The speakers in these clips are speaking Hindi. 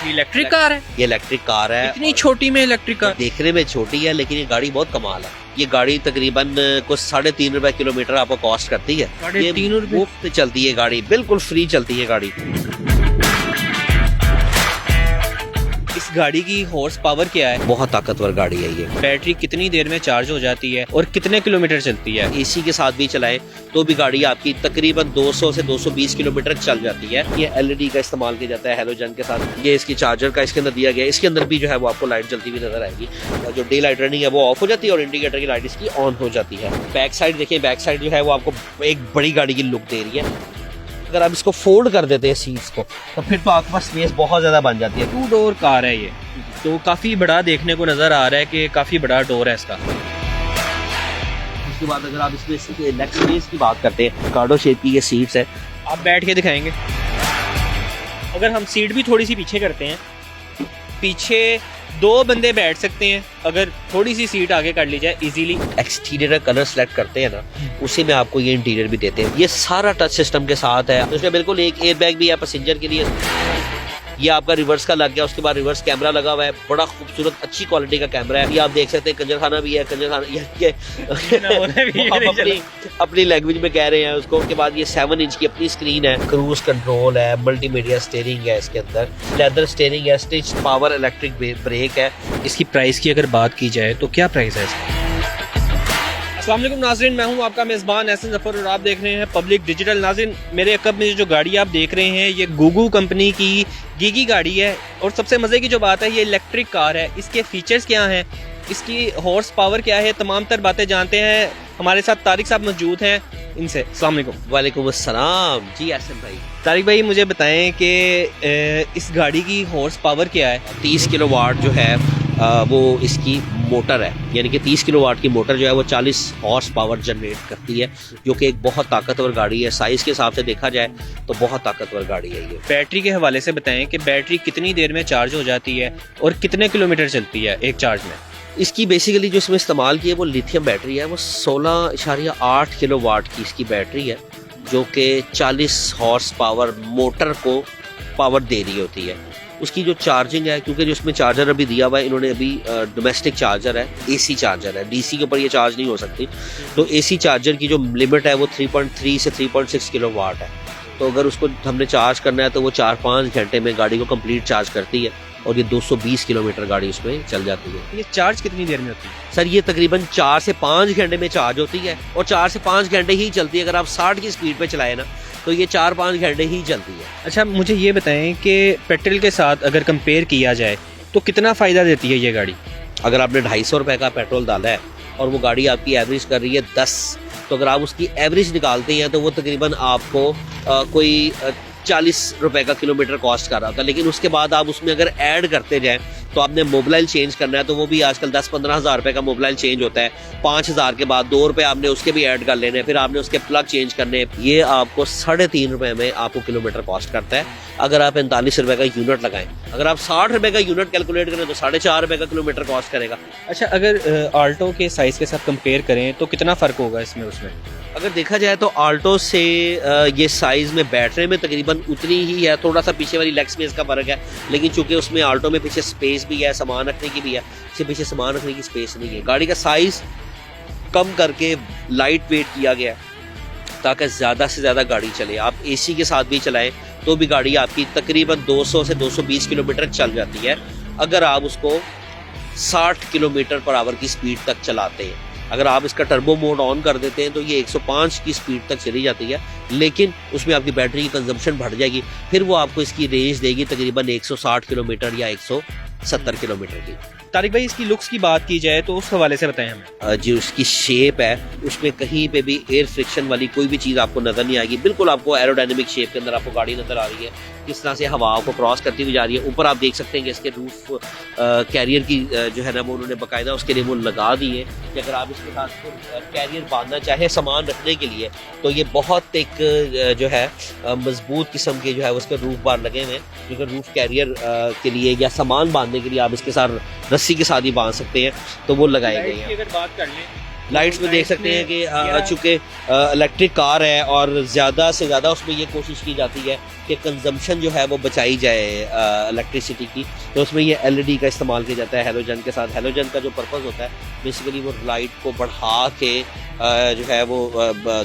इलेक्ट्रिक कार है? ये इलेक्ट्रिक कार है। इतनी छोटी में इलेक्ट्रिक कार? देखने में छोटी है लेकिन ये गाड़ी बहुत कमाल है। ये गाड़ी तकरीबन कुछ 3.5 रुपए किलोमीटर आपको कॉस्ट करती है। 3.5 रुपए मुफ्त चलती है गाड़ी, बिल्कुल फ्री चलती है गाड़ी। इस गाड़ी की हॉर्स पावर क्या है? बहुत ताकतवर गाड़ी है ये। बैटरी कितनी देर में चार्ज हो जाती है और कितने किलोमीटर चलती है? एसी के साथ भी चलाएं तो भी गाड़ी आपकी तकरीबन 200 से 220 किलोमीटर चल जाती है। ये एलईडी का इस्तेमाल किया जाता है हैलोजन के साथ। ये इसकी चार्जर का इसके अंदर दिया गया है। इसके अंदर भी जो है वो आपको लाइट जलती हुई नजर आएगी। जो डे लाइट रनिंग है वो ऑफ हो जाती है और इंडिकेटर की लाइट इसकी ऑन हो जाती है। बैक साइड देखिए, बैक साइड जो है वो आपको एक बड़ी गाड़ी की लुक दे रही है। अगर आप इसको फोल्ड कर देते हैं सीट्स को तो फिर तो आपके पास स्पेस बहुत ज्यादा बन जाती है। 2 डोर कार है ये, तो काफी बड़ा देखने को नजर आ रहा है कि काफी बड़ा डोर है इसका। उसके बाद अगर आप इसमें लेग स्पेस की बात करते हैं, कार्डो शेप की ये सीट्स है। आप बैठ के दिखाएंगे। अगर हम सीट भी थोड़ी सी पीछे करते हैं, पीछे 2 बंदे बैठ सकते हैं। अगर थोड़ी सी सीट आगे कर ली जाए इजीली। एक्सटीरियर कलर सेलेक्ट करते हैं ना, उसी में आपको ये इंटीरियर भी देते हैं। ये सारा टच सिस्टम के साथ है। इसमें बिल्कुल एक एयर बैग भी है पैसेंजर के लिए। ये आपका रिवर्स का लग गया, उसके बाद रिवर्स कैमरा लगा हुआ है। बड़ा खूबसूरत अच्छी क्वालिटी का कैमरा है। ये आप देख सकते हैं कंजर खाना भी है। कंजर खाना ये अपनी लैंग्वेज में कह रहे हैं उसको। उसके बाद ये 7 इंच की अपनी स्क्रीन है। क्रूज कंट्रोल है, मल्टीमीडिया स्टीयरिंग है इसके अंदर, लेदर स्टीयरिंग है, स्टिच पावर इलेक्ट्रिक ब्रेक है। इसकी प्राइस की अगर बात की जाए तो क्या प्राइस है इसका? अस्सलाम वालेकुम नाज़रीन, मैं हूं आपका मेज़बान एहसन ज़फ़र और आप देख रहे हैं पब्लिक डिजिटल। नाज़रीन, मेरे अकब में जो गाड़ी आप देख रहे हैं ये गुगु कंपनी की गीगी गाड़ी है। और सबसे मज़े की जो बात है, ये इलेक्ट्रिक कार है। इसके फीचर्स क्या हैं, इसकी हॉर्स पावर क्या है, तमाम तर बातें जानते हैं। हमारे साथ तारिक साहब मौजूद हैं, इनसे। अस्सलाम वालेकुम। वालेकुम अस्सलाम जी एहसन भाई। तारिक भाई, मुझे बताएं कि इस गाड़ी की हॉर्स पावर क्या है? 30 किलोवाट जो है वो इसकी मोटर है। यानी कि 30 किलोवाट की मोटर जो है वो 40 हॉर्स पावर जनरेट करती है, जो कि एक बहुत ताकतवर गाड़ी है। साइज़ के हिसाब से देखा जाए तो बहुत ताकतवर गाड़ी है ये। बैटरी के हवाले से बताएं कि बैटरी कितनी देर में चार्ज हो जाती है और कितने किलोमीटर चलती है एक चार्ज में? इसकी बेसिकली जो इसमें इस्तेमाल की है वो लिथियम बैटरी है। वो 16.8 किलोवाट की इसकी बैटरी है, जो कि 40 हॉर्स पावर मोटर को पावर दे रही होती है। उसकी जो चार्जिंग है, क्योंकि जो उसमें चार्जर अभी दिया हुआ है इन्होंने, अभी डोमेस्टिक चार्जर है, एसी चार्जर है। डीसी के ऊपर ये चार्ज नहीं हो सकती। तो एसी चार्जर की जो लिमिट है वो 3.3 से 3.6 किलोवाट है। तो अगर उसको हमने चार्ज करना है तो वो 4-5 घंटे में गाड़ी को कंप्लीट चार्ज करती है और ये 220 किलोमीटर गाड़ी उसमें चल जाती है। ये चार्ज कितनी देर में होती है? सर ये तकरीबन 4 से 5 घंटे में चार्ज होती है और 4 से 5 घंटे ही चलती है। अगर आप 60 की स्पीड पे चलाए ना तो ये 4-5 घंटे ही चलती है। अच्छा, मुझे ये बताएं कि पेट्रोल के साथ अगर कंपेयर किया जाए तो कितना फ़ायदा देती है ये गाड़ी? अगर आपने 250 रुपये का पेट्रोल डाला है और वो गाड़ी आपकी एवरेज कर रही है 10, तो अगर आप उसकी एवरेज निकालते हैं तो वो तकरीबन आपको कोई 40 रुपए का किलोमीटर कॉस्ट कर रहा था। लेकिन उसके बाद आप उसमें अगर ऐड करते जाएं तो आपने मोबाइल चेंज करना है तो वो भी आजकल 10-15 हज़ार रुपये का मोबाइल चेंज होता है। 5,000 के बाद 2 रुपये आपने उसके भी ऐड कर लेने, फिर आपने उसके प्लग चेंज करने। ये आपको 3.5 रुपये में आपको किलोमीटर कॉस्ट करता है अगर आप 45 रुपये का यूनिट लगाएं। अगर आप 60 रुपये का यूनिट कैलकुलेट करें तो 4.5 रुपये का किलोमीटर कॉस्ट करेगा। अच्छा, अगर आल्टो के साइज़ के साथ कंपेयर करें तो कितना फ़र्क होगा इसमें उसमें? अगर देखा जाए तो आल्टो से ये साइज़ में बैटरी में तकरीबन उतनी ही है। थोड़ा सा पीछे वाली लेग स्पेस का फ़र्क है, लेकिन चूंकि उसमें आल्टो में पीछे स्पेस भी है, सामान रखने की भी है, इससे पीछे सामान रखने की स्पेस नहीं है। गाड़ी का साइज़ कम करके लाइट वेट किया गया है ताकि ज़्यादा से ज़्यादा गाड़ी चले। आप एसी के साथ भी चलाएं तो भी गाड़ी आपकी तकरीबन 200 से 220 किलोमीटर चल जाती है अगर आप उसको 60 किलोमीटर पर आवर की स्पीड तक चलाते हैं। अगर आप इसका टर्बो मोड ऑन कर देते हैं तो ये 105 की स्पीड तक चली जाती है, लेकिन उसमें आपकी बैटरी की कंजम्पशन बढ़ जाएगी। फिर वो आपको इसकी रेंज देगी तकरीबन 160 किलोमीटर या 170 किलोमीटर की। तारिक भाई, इसकी लुक्स की बात की जाए तो उस हवाले से बताएं हमें। जो उसकी शेप है उसमें कहीं पे भी एयर फ्रिक्शन वाली कोई भी चीज़ आपको नज़र नहीं आएगी। बिल्कुल आपको एरोडायनेमिक शेप के अंदर आपको गाड़ी नज़र आ रही है, किस तरह से हवा को क्रॉस करती हुई जा रही है। ऊपर आप देख सकते हैं कि इसके रूफ कैरियर की जो है ना वो उन्होंने बाकायदा उसके लिए वो लगा दी है कि अगर आप इसके साथ कैरियर बांधना चाहे सामान रखने के लिए तो ये बहुत एक जो है मजबूत किस्म के जो है उसके रूफ बार लगे हुए हैं, क्योंकि रूफ कैरियर के लिए या सामान बांधने के लिए आप इसके साथ रस्सी के साथ ही बांध सकते हैं, तो वो लगाए गए हैं। अगर बात कर लें लाइट्स में देख सकते हैं कि चूंकि इलेक्ट्रिक कार है और ज़्यादा से ज़्यादा उसमें ये कोशिश की जाती है कि कंजम्पशन जो है वो बचाई जाए इलेक्ट्रिसिटी की, तो उसमें ये एलईडी का इस्तेमाल किया जाता है हेलोजन के साथ। हेलोजन का जो पर्पज़ होता है बेसिकली वो लाइट को बढ़ा के जो है वो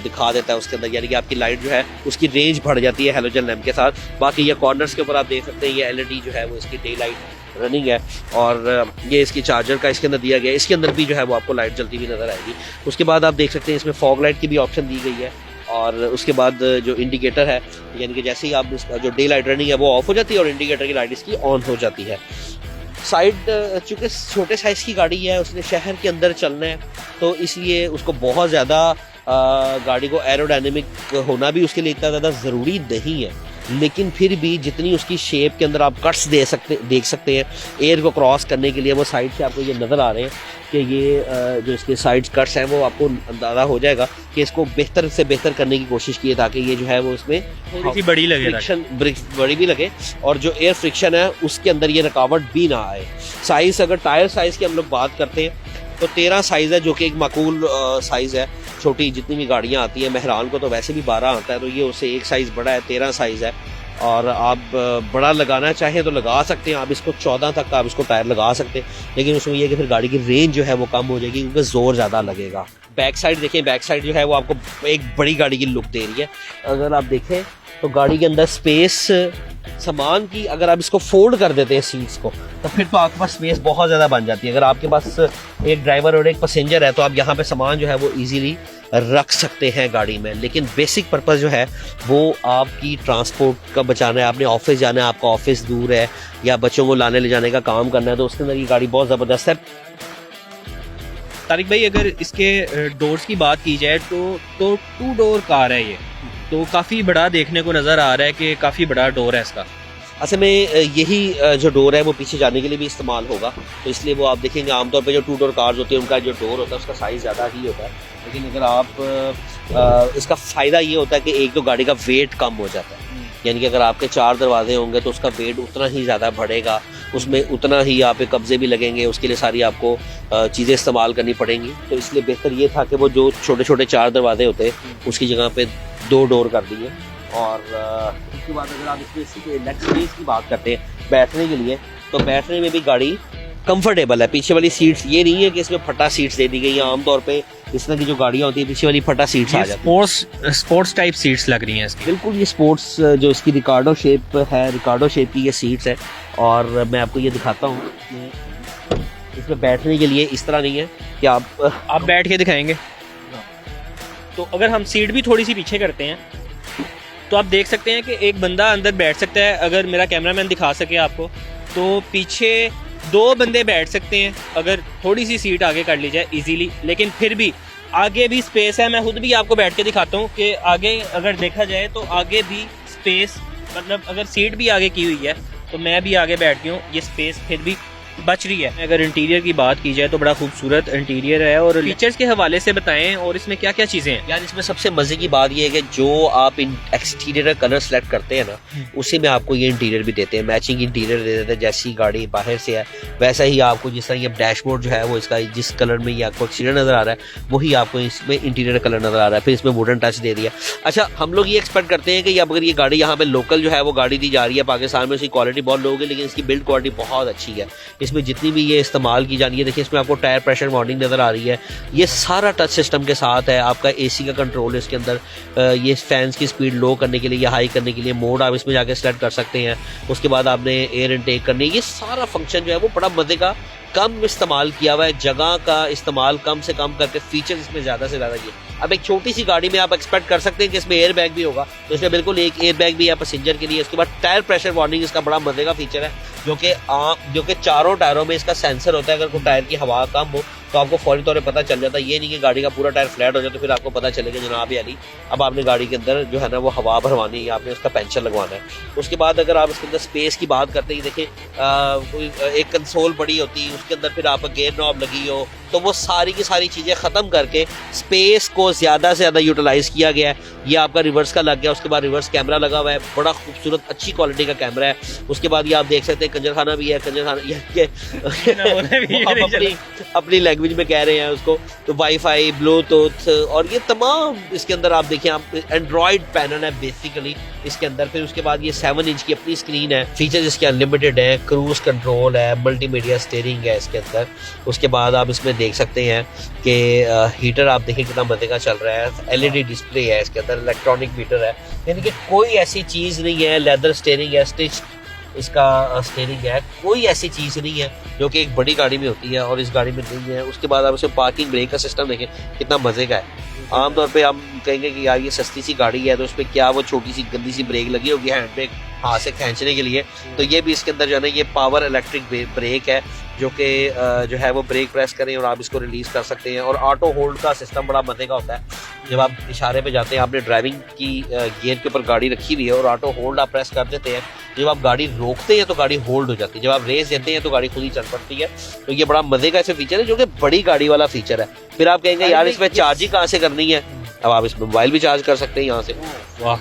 दिखा देता है उसके अंदर, यानी कि आपकी लाइट जो है उसकी रेंज बढ़ जाती है हेलोजन लैम्प के साथ। बाकी ये कॉर्नर्स के ऊपर आप देख सकते हैं ये एलईडी जो है वो इसकी डे लाइट रनिंग है और ये इसकी चार्जर का इसके अंदर दिया गया है, इसके अंदर भी जो है वो आपको लाइट जलती हुई नज़र आएगी। उसके बाद आप देख सकते हैं इसमें फॉग लाइट की भी ऑप्शन दी गई है और उसके बाद जो इंडिकेटर है, यानी कि जैसे ही आप जो डे लाइट रनिंग है वो ऑफ हो जाती है और इंडिकेटर की लाइट इसकी ऑन हो जाती है। साइड चूँकि छोटे साइज़ की गाड़ी है, उसने शहर के अंदर चलना है, तो इसलिए उसको बहुत ज़्यादा गाड़ी को एरोडायनेमिक होना भी उसके लिए इतना ज़्यादा ज़रूरी नहीं है, लेकिन फिर भी जितनी उसकी शेप के अंदर आप कट्स देख सकते हैं एयर को क्रॉस करने के लिए, वो साइड से आपको ये नज़र आ रहे हैं कि ये जो इसके साइड कट्स हैं वो आपको अंदाज़ा हो जाएगा कि इसको बेहतर से बेहतर करने की कोशिश की है ताकि ये जो है वो इसमें थोड़ी बड़ी लगे, फ्रिक्शन बड़ी भी लगे और जो एयर फ्रिक्शन है उसके अंदर ये रुकावट भी ना आए। साइज़, अगर टायर साइज़ की हम लोग बात करते हैं तो 13 साइज़ है जो कि एक माकूल साइज़ है। छोटी जितनी भी गाड़ियाँ आती हैं, मेहरान को तो वैसे भी 12 आता है, तो ये उससे एक साइज़ बड़ा है, 13 साइज़ है। और आप बड़ा लगाना चाहें तो लगा सकते हैं, आप इसको 14 तक का आप इसको टायर लगा सकते हैं, लेकिन उसमें यह कि फिर गाड़ी की रेंज जो है वो कम हो जाएगी क्योंकि ज़ोर ज़्यादा लगेगा। बैक साइड देखें, बैक साइड जो है वो आपको एक बड़ी गाड़ी की लुक दे रही है। अगर आप देखें तो गाड़ी के अंदर स्पेस सामान की, अगर आप इसको फोल्ड कर देते हैं सीट्स को, तो फिर तो आपके पास स्पेस बहुत ज़्यादा बन जाती है। अगर आपके पास एक ड्राइवर और एक पैसेंजर है तो आप यहाँ पे सामान जो है वो इजीली रख सकते हैं गाड़ी में, लेकिन बेसिक पर्पस जो है वो आपकी ट्रांसपोर्ट का बचाना है। आपने ऑफिस जाना है, आपका ऑफिस दूर है या बच्चों को लाने ले जाने का काम करना है, तो उसके अंदर ये गाड़ी बहुत ज़बरदस्त है। तारिक भाई, अगर इसके डोर्स की बात की जाए तो 2 डोर कार है ये, तो काफ़ी बड़ा देखने को नज़र आ रहा है कि काफ़ी बड़ा डोर है इसका। असल में यही जो डोर है वो पीछे जाने के लिए भी इस्तेमाल होगा, तो इसलिए वो आप देखेंगे आमतौर पे जो 2 डोर कार्स होती है उनका जो डोर होता है उसका साइज़ ज़्यादा ही होता है, लेकिन अगर आप इसका फ़ायदा ये होता है कि एक तो गाड़ी का वेट कम हो जाता है, यानी कि अगर आपके 4 दरवाजे होंगे तो उसका वेट उतना ही ज़्यादा बढ़ेगा, उसमें उतना ही आप पे कब्जे भी लगेंगे, उसके लिए सारी आपको चीज़ें इस्तेमाल करनी पड़ेंगी। तो इसलिए बेहतर ये था कि वो जो छोटे छोटे 4 दरवाजे होते हैं उसकी जगह पे 2 डोर कर दिए। और उसके बाद अगर आप इसमें लेग स्पेस की बात करते हैं बैठने के लिए, तो बैठने में भी गाड़ी कंफर्टेबल है। पीछे वाली सीट्स ये नहीं है कि इसमें फटा सीट्स दे दी गई हैं, आमतौर पे इस तरह की जो गाड़ियाँ होती है पीछे वाली फटा सीट्स आ जाती है। स्पोर्ट्स टाइप सीट्स लग रही हैं इसकी। बिल्कुल, ये स्पोर्ट्स जो इसकी रिकार्डो शेप है, रिकार्डो शेप की ये सीट्स है। और मैं आपको ये दिखाता हूँ, इसमें बैठने के लिए इस तरह नहीं है कि आप बैठ के दिखाएंगे। तो अगर हम सीट भी थोड़ी सी पीछे करते हैं तो आप देख सकते हैं कि एक बंदा अंदर बैठ सकता है। अगर मेरा कैमरामैन दिखा सके आपको, तो पीछे 2 बंदे बैठ सकते हैं अगर थोड़ी सी सीट आगे कर ली जाए इजीली, लेकिन फिर भी आगे भी स्पेस है। मैं खुद भी आपको बैठ के दिखाता हूँ कि आगे अगर देखा जाए तो आगे भी स्पेस, मतलब अगर सीट भी आगे की हुई है तो मैं भी आगे बैठ गया हूँ, ये स्पेस फिर भी बच रही है। अगर इंटीरियर की बात की जाए तो बड़ा खूबसूरत इंटीरियर है, और फीचर्स के हवाले से बताएं और इसमें क्या क्या चीज़ें हैं। यार, इसमें सबसे मजे की बात ये है कि जो आप एक्सटीरियर कलर सेलेक्ट करते हैं ना, उसी में आपको ये इंटीरियर भी देते हैं, मैचिंग इंटीरियर दे देते हैं। जैसी गाड़ी बाहर से है वैसा ही आपको, जिस तरह ये डैशबोर्ड जो है वो इसका जिस कलर में ये आपको एक्सटीरियर नजर आ रहा है वही आपको इसमें इंटीरियर कलर नजर आ रहा है। फिर इसमें वुडन टच दे दिया। अच्छा, हम लोग ये एक्सपेक्ट करते हैं कि अगर ये गाड़ी यहाँ पे लोकल जो है वो गाड़ी दी जा रही है पाकिस्तान में, उसकी क्वालिटी बहुत लो होगी, लेकिन इसकी बिल्ड क्वालिटी बहुत अच्छी है। इसमें जितनी भी ये इस्तेमाल की जानी है, देखिए इसमें आपको टायर प्रेशर वार्निंग नज़र आ रही है, ये सारा टच सिस्टम के साथ है। आपका एसी का कंट्रोल है इसके अंदर, ये फैंस की स्पीड लो करने के लिए या हाई करने के लिए मोड आप इसमें जाके सेलेक्ट कर सकते हैं। उसके बाद आपने एयर इनटेक करनी है, ये सारा फंक्शन जो है वो बड़ा मजे का कम इस्तेमाल किया हुआ है, जगह का इस्तेमाल कम से कम करके फीचर्स इसमें ज़्यादा से ज़्यादा किए। अब एक छोटी सी गाड़ी में आप एक्सपेक्ट कर सकते हैं कि इसमें एयर बैग भी होगा, तो इसमें बिल्कुल एक एयर बैग भी है पैसेंजर के लिए। उसके बाद टायर प्रेशर वार्निंग इसका बड़ा मजे का फीचर है, जो कि 4 टायरों में इसका सेंसर होता है। अगर कोई टायर की हवा कम हो तो आपको फौरी तौर पे पता चल जाता है। ये नहीं कि गाड़ी का पूरा टायर फ्लैट हो जाए तो फिर आपको पता चलेगा जनाब यानी अब आपने गाड़ी के अंदर जो है ना वो हवा भरवानी है या आपने उसका पंचर लगवाना है। उसके बाद अगर आप इसके अंदर स्पेस की बात करते हैं, देखिए कोई एक कंसोल बड़ी होती है, उसके अंदर फिर आप गेयर नॉब लगी हो, तो वो सारी की सारी चीज़ें ख़त्म करके स्पेस को ज़्यादा से ज़्यादा यूटिलाइज़ किया गया है। ये आपका रिवर्स का लग गया, उसके बाद रिवर्स कैमरा लगा हुआ है, बड़ा खूबसूरत अच्छी क्वालिटी का कैमरा है। उसके बाद ये आप देख सकते हैं कंजर खाना भी है, कंजर खाना ये अपनी लैंग्वेज में कह रहे हैं उसको। तो वाईफाई, ब्लूटूथ और ये तमाम इसके अंदर आप देखिए, आप एंड्रॉयड पैनल है बेसिकली इसके अंदर। फिर उसके बाद ये 7 इंच की अपनी स्क्रीन है, फीचर्स इसके अनलिमिटेड है, क्रूज कंट्रोल है, मल्टीमीडिया स्टीयरिंग है इसके अंदर। उसके बाद आप इसमें देख सकते हैं कि हीटर आप देखिए कितना मजे का चल रहा है, एलईडी डिस्प्ले है इसके अंदर, इलेक्ट्रॉनिक मीटर है, यानी कि कोई ऐसी चीज़ नहीं है, लेदर स्टीयरिंग है, स्टिच इसका स्टीयरिंग है, कोई ऐसी चीज़ नहीं है जो कि एक बड़ी गाड़ी में होती है और इस गाड़ी में नहीं है। उसके बाद आप इसमें पार्किंग ब्रेक का सिस्टम देखें कितना मज़े का है। आमतौर पे हम कहेंगे कि यार ये सस्ती सी गाड़ी है तो उसमें क्या वो छोटी सी गंदी सी ब्रेक लगी होगी हैंड ब्रेक हाथ से खींचने के लिए, तो ये भी इसके अंदर जो है ना ये पावर इलेक्ट्रिक ब्रेक है जो कि जो है वो ब्रेक प्रेस करें और आप इसको रिलीज कर सकते हैं। और ऑटो होल्ड का सिस्टम बड़ा मजे का होता है, जब आप इशारे पे जाते हैं, आपने ड्राइविंग की गियर के ऊपर गाड़ी रखी हुई है और ऑटो होल्ड आप प्रेस कर देते हैं, जब आप गाड़ी रोकते हैं तो गाड़ी होल्ड हो जाती है, जब आप रेस देते हैं तो गाड़ी खुद ही चल पड़ती है। तो ये बड़ा मजे का ऐसे फीचर है जो कि बड़ी गाड़ी वाला फीचर है। फिर आप कहेंगे यार इसमें चार्जिंग कहाँ से करनी है, अब आप इसमें मोबाइल भी चार्ज कर सकते हैं यहाँ से। वाह,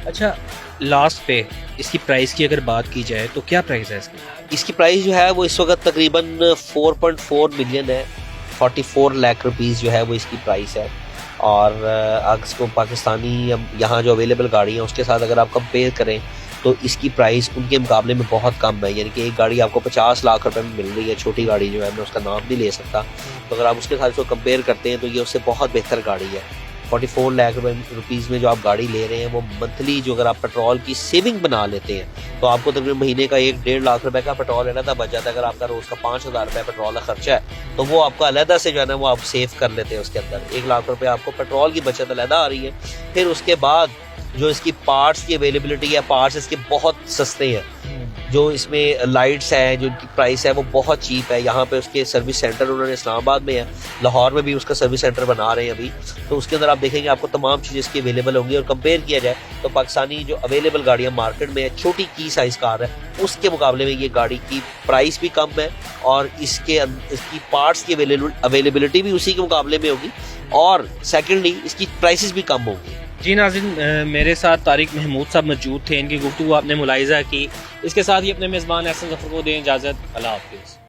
अच्छा लास्ट पे इसकी प्राइस की अगर बात की जाए तो क्या प्राइस है इसकी? इसकी प्राइस जो है वो इस वक्त तकरीबन 4.4 मिलियन है, 44 लाख रुपीस जो है वो इसकी प्राइस है। और अगर इसको पाकिस्तानी यहाँ जो अवेलेबल गाड़ी है उसके साथ अगर आप कंपेयर करें तो इसकी प्राइस उनके मुकाबले में बहुत कम है, यानी कि एक गाड़ी आपको 50 लाख रुपए में मिल रही है, छोटी गाड़ी जो है मैं उसका नाम नहीं ले सकता, तो अगर आप उसके साथ इसको कंपेयर करते हैं तो ये उससे बहुत बेहतर गाड़ी है। 44 लाख रुपीज़ में जो आप गाड़ी ले रहे हैं वो मंथली जो अगर आप पेट्रोल की सेविंग बना लेते हैं तो आपको तकरीबन महीने का 1-1.5 लाख रुपए का पेट्रोल अलहदा बच जाता है। अगर आपका रोज़ का 5,000 रुपये पेट्रोल का खर्चा है तो वो आपका अलहदा से जो है ना वो आप सेव कर लेते हैं, उसके अंदर 1 लाख रुपये आपको पेट्रोल की बचत अलहदा आ रही है। फिर उसके बाद जो इसकी पार्ट्स की अवेलेबिलिटी है, पार्ट्स इसके बहुत सस्ते हैं, जो इसमें लाइट्स हैं जो इनकी प्राइस है वो बहुत चीप है। यहाँ पे उसके सर्विस सेंटर उन्होंने इस्लामाबाद में है, लाहौर में भी उसका सर्विस सेंटर बना रहे हैं अभी, तो उसके अंदर आप देखेंगे आपको तमाम चीज़ें इसकी अवेलेबल होंगी। और कंपेयर किया जाए तो पाकिस्तानी जो अवेलेबल गाड़ियाँ मार्केट में है, छोटी की साइज़ कार है, उसके मुकाबले में ये गाड़ी की प्राइस भी कम है और इसकी पार्ट्स की अवेलेबिलिटी भी उसी के मुकाबले में होगी और सेकेंडली इसकी प्राइसेस भी कम होंगी। जी नाज़रीन, मेरे साथ तारिक महमूद साहब मौजूद थे, इनकी गुफ्तगू आपने मुलाहिज़ा की। इसके साथ ही अपने मेज़बान एहसन ज़फ़र को दें इजाज़त। अल्लाह हाफ़िज़।